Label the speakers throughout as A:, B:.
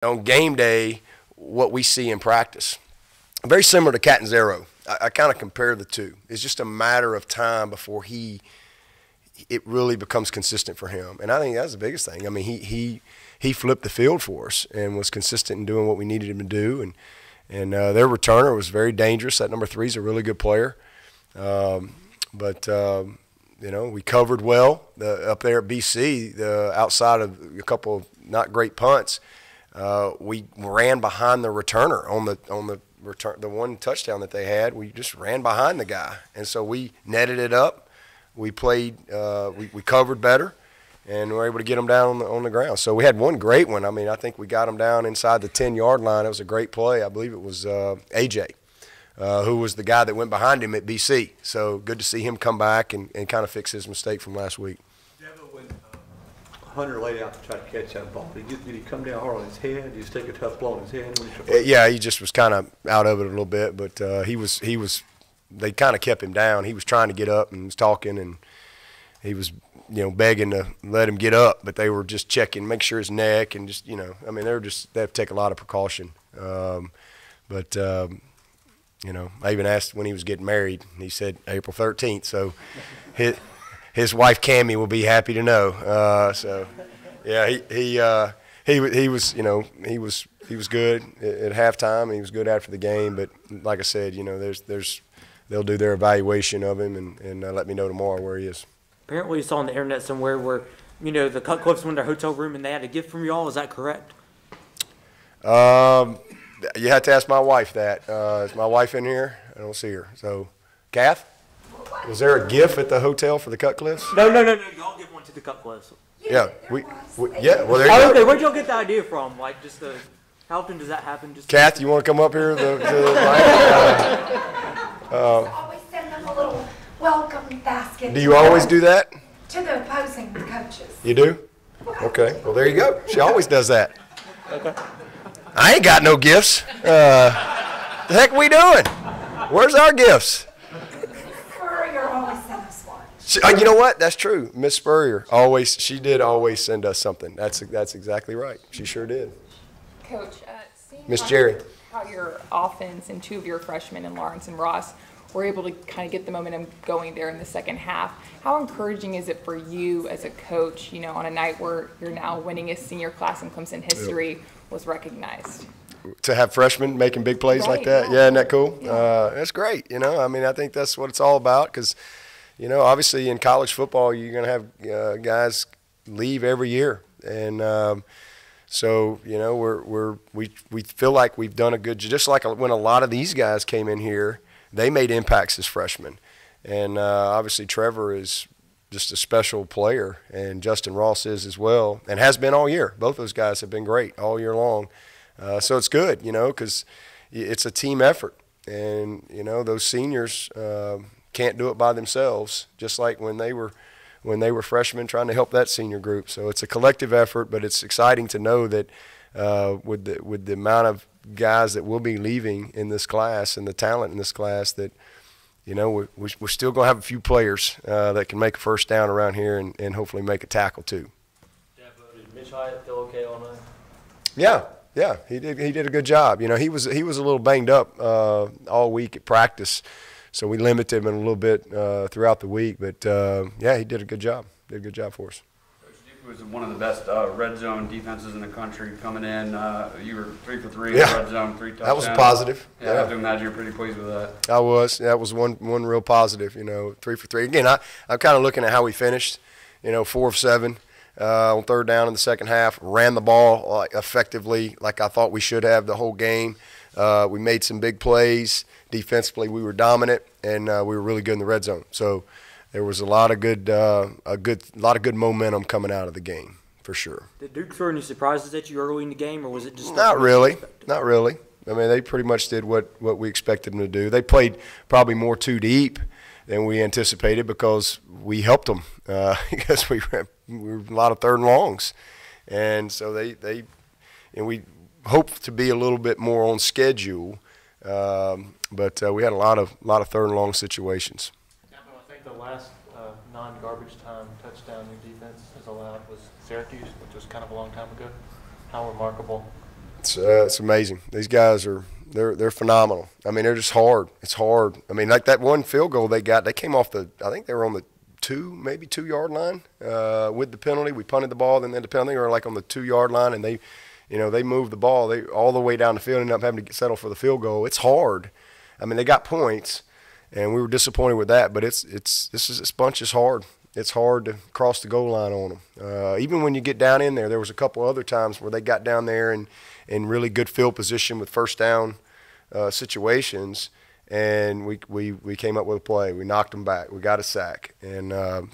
A: on game day what we see in practice. Very similar to Catanzaro. I kind of compare the two. It's just a matter of time before it really becomes consistent for him. And I think that's the biggest thing. I mean, he flipped the field for us and was consistent in doing what we needed him to do. And their returner was very dangerous. That number 3 is a really good player. But we covered well up there at BC. Outside of a couple of not great punts, we ran behind the returner on the return, the one touchdown that they had. We just ran behind the guy, and so we netted it up. We played, we covered better, and we were able to get them down on the ground. So we had one great one. I mean, I think we got them down inside the 10-yard line. It was a great play. I believe it was AJ, who was the guy that went behind him at BC. So good to see him come back and kind of fix his mistake from last week.
B: When Hunter laid out to try to catch that ball, did he come down hard on his head? Did he just take a tough blow on his head?
A: Yeah, he just was kind of out of it a little bit, but he was. They kind of kept him down. He was trying to get up and was talking, and he was, begging to let him get up, but they were just checking, make sure his neck, and just, I mean, they have to take a lot of precaution. But I even asked when he was getting married, and he said April 13th. So his wife Cammie will be happy to know. So yeah, he was good at halftime. He was good after the game, but like I said, they'll do their evaluation of him and let me know tomorrow where he is.
C: Apparently, you saw on the internet somewhere where the Cutcliffes went to their hotel room and they had a gift from y'all. Is that correct?
A: You have to ask my wife that. Is my wife in here? I don't see her. So, Kath, was there a gift at the hotel for the Cutcliffes?
C: No. Y'all give one to the Cutcliffes.
A: Yeah, yeah. Well, there you go.
C: Okay, where'd y'all get the idea from? Like, just how often does that happen?
A: Kath, you want to come up here to the mic?
D: Always send them a little welcome basket.
A: Do you always do that?
D: To the opposing coaches.
A: You do? Okay. Well, there you go. She always does that.
C: Okay.
A: I ain't got no gifts. The heck we doing? Where's our gifts?
D: Spurrier always sent us one.
A: You know what? That's true. Miss Spurrier she did always send us something. That's exactly right. She sure did.
E: Coach, seeing
A: Miss Jerry,
E: how your offense and 2 of your freshmen, and Lawrence and Ross, were able to kind of get the momentum going there in the second half. How encouraging is it for you as a coach, on a night where you're now winning a senior class in Clemson history was recognized?
A: To have freshmen making big plays like that? Yeah, isn't that cool? Yeah. That's great. I mean, I think that's what it's all about because, obviously in college football, you're going to have guys leave every year. And so, we feel like we've done a good job. Just like when a lot of these guys came in here, they made impacts as freshmen. And obviously Trevor is just a special player, and Justin Ross is as well, and has been all year. Both those guys have been great all year long. So it's good, because it's a team effort. And, those seniors can't do it by themselves, just like when they were freshmen trying to help that senior group. So it's a collective effort, but it's exciting to know that with the amount of guys that will be leaving in this class and the talent in this class that, we're still going to have a few players that can make a first down around here and hopefully make a tackle too.
F: Did Mitch Hyatt feel okay all night?
A: Yeah, he did a good job. He was a little banged up all week at practice, so we limited him a little bit throughout the week. But yeah, he did a good job. Did a good job for us.
G: It was one of the best red zone defenses in the country coming in. You were 3 for 3 in red zone, 3 touchdowns.
A: That was positive.
G: Yeah, I have to imagine you're pretty pleased with that.
A: I was. That was one real positive. 3 for 3. Again, I'm kind of looking at how we finished. 4 of 7 on third down in the second half. Ran the ball effectively, like I thought we should have the whole game. We made some big plays defensively. We were dominant, and we were really good in the red zone. So. There was a lot of good momentum coming out of the game, for sure.
C: Did Duke throw any surprises at you early in the game, or was it just
A: not really? Not really. I mean, they pretty much did what we expected them to do. They played probably more too deep than we anticipated because we helped them because we were a lot of third and longs, and so we hope to be a little bit more on schedule, but we had a lot of third and long situations.
F: The last non-garbage time touchdown your defense has allowed was Syracuse, which was kind of a long time ago. How remarkable
A: It's amazing. These guys are they're phenomenal. I mean, they're just hard. It's hard. I mean, like that one field goal they got, they came off I think they were on the 2-yard line with the penalty. We punted the ball, then the penalty, or like on the 2-yard line, and they moved the ball all the way down the field and ended up having to settle for the field goal. It's hard. I mean, they got points, and we were disappointed with that. But this bunch is hard. It's hard to cross the goal line on them. Even when you get down in there was a couple other times where they got down there and in really good field position with first down situations, and we came up with a play. We knocked them back. We got a sack, and they're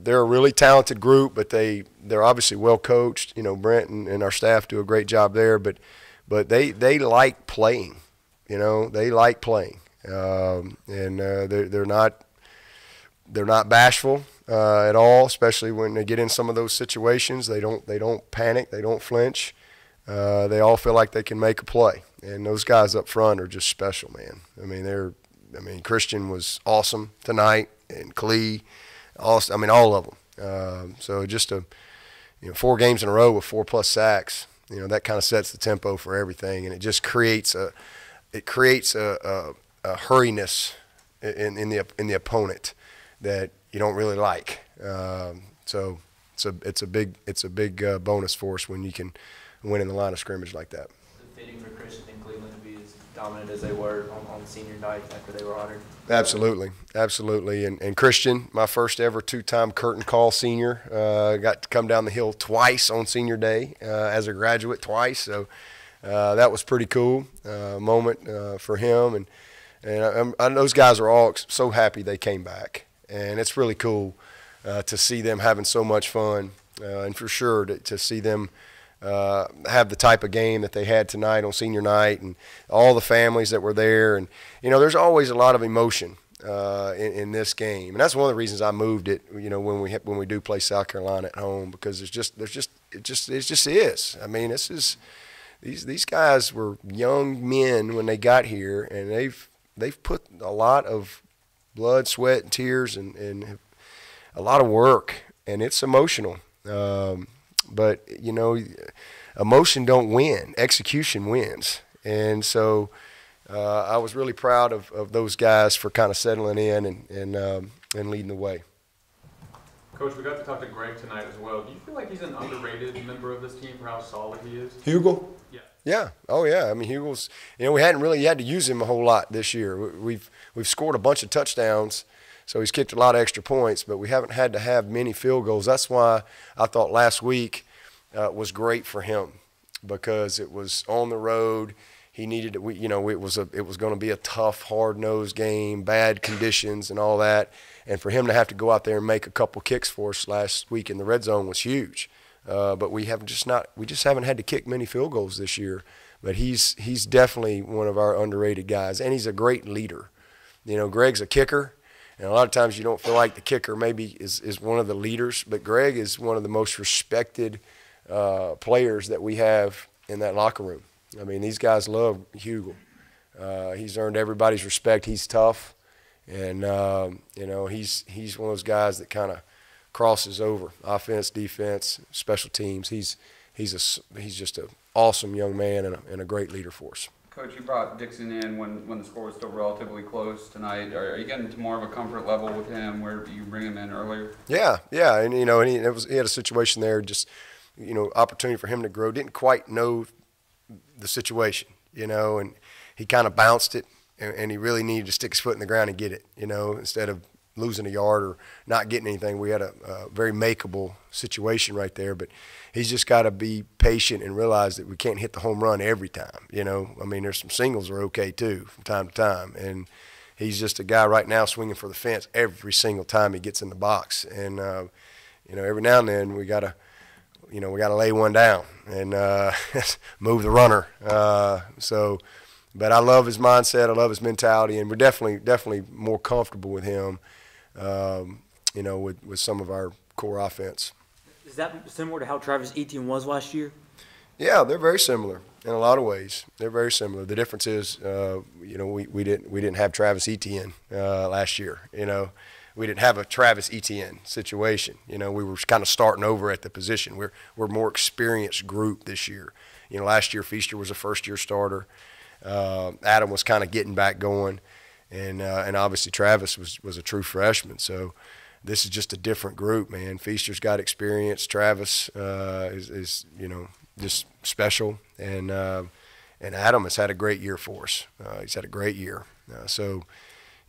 A: a really talented group, but they're obviously well coached. You know, Brent and our staff do a great job there, but they like playing. You know, they like playing, and they're not bashful at all, especially when they get in some of those situations. They don't panic. They don't flinch. They all feel like they can make a play, and those guys up front are just special, man. I mean, Christian was awesome tonight, and Klee, awesome. I mean, all of them. So just 4 games in a row with 4+ sacks. You know, that kind of sets the tempo for everything, and it just creates a hurriness in the opponent that you don't really like. So it's a big bonus for us when you can win in the line of scrimmage like that.
F: Is it fitting for Christian and Cleveland to be as dominant as they were on senior night after they were honored?
A: Absolutely. And Christian, my first ever 2-time curtain call senior, got to come down the hill twice on senior day as a graduate twice. So that was pretty cool moment for him. And those guys are all so happy they came back. And it's really cool to see them having so much fun, and for sure to see them have the type of game that they had tonight on senior night, and all the families that were there. And there's always a lot of emotion in this game, and that's one of the reasons I moved it. When we do play South Carolina at home, because it just is. I mean, these guys were young men when they got here, and they've put a lot of blood, sweat, and tears, and a lot of work, and it's emotional. But emotion don't win; execution wins. And so I was really proud of those guys for kind of settling in and leading the way.
H: Coach, we got to talk to Greg tonight as well. Do you feel like he's an underrated member of this team for how solid he is?
A: Hugo?
H: Yeah.
A: Yeah. Oh, yeah. I mean, Hugo's. We hadn't really had to use him a whole lot this year. We've scored a bunch of touchdowns, so he's kicked a lot of extra points, but we haven't had to have many field goals. That's why I thought last week was great for him, because it was on the road. He needed it. It was going to be a tough, hard-nosed game, bad conditions and all that. And for him to have to go out there and make a couple kicks for us last week in the red zone was huge. But we just haven't had to kick many field goals this year. But he's definitely one of our underrated guys, and he's a great leader. Greg's a kicker, and a lot of times you don't feel like the kicker maybe is one of the leaders, but Greg is one of the most respected players that we have in that locker room. I mean, these guys love Hugo. He's earned everybody's respect. He's tough, and he's one of those guys that kind of crosses over offense, defense, special teams. He's just an awesome young man and a great leader for us.
G: Coach, you brought Dixon in when the score was still relatively close tonight. Are you getting to more of a comfort level with him where you bring him in earlier?
A: Yeah, and he had a situation there, just opportunity for him to grow. Didn't quite know the situation, and he kind of bounced it, and he really needed to stick his foot in the ground and get it, instead of losing a yard or not getting anything. We had a very makeable situation right there, but he's just got to be patient and realize that we can't hit the home run every time. I mean, there's some singles are okay too from time to time, and he's just a guy right now swinging for the fence every single time he gets in the box. And every now and then we gotta lay one down and move the runner. But I love his mindset. I love his mentality, and we're definitely more comfortable with him. With some of our core offense.
C: Is that similar to how Travis Etienne was last year?
A: Yeah, they're very similar in a lot of ways. They're very similar. The difference is, we didn't have Travis Etienne last year. we didn't have a Travis Etienne situation. You know, we were kind of starting over at the position. We're a more experienced group this year. You know, last year Feaster was a first-year starter. Adam was kind of getting back going, and obviously Travis was a true freshman. So this is just a different group, man. Feaster's got experience. Travis is you know, just special, and Adam has had a great year for us. He's had a great year. So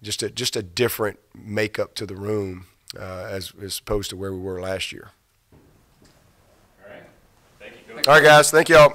A: just a different makeup to the room as opposed to where we were last year.
I: All right. Thank you, Coach.
A: All right, guys. Thank y'all.